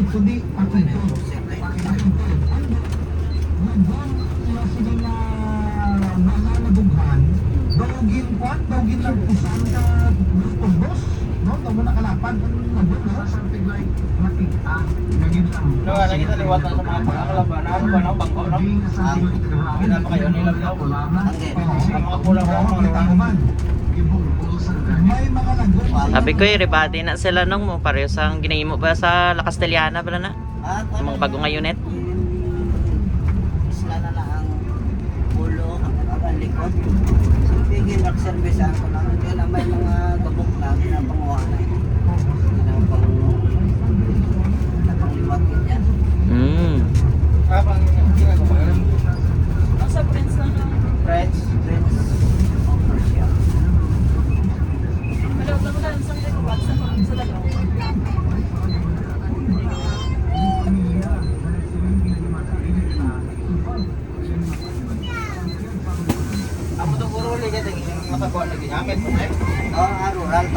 kundi pakintol. Sige na nananabughan, dawgin kwan, dawgin lang usan ka tumbos, no? Tamo na kalapad, something like matika, naging No, nakita liwat na sa mga pangalaban. Ano ba na bangko no? Kita pa kayo nila daw. Ang mga pulang mo. may mga lagoy. Sabi ko rebati na sila nung mo pareho sang ginahimo ba sa La Castellana ba na? Ang mga bago nga unit. Isla na lang ang ulo, ang likod. Sige, nag-service ako lang. Hindi na may mga gabok na pinapanguha na yun. Napangliwat yun yan. Habang ginagawa yun. Sa Prince lang lang. Friends. Commercial. Malawag lang lang sa likod sa dalaw. Amo to guro lagi kasi masagawa lagi. Akin po na. Oh, rural to.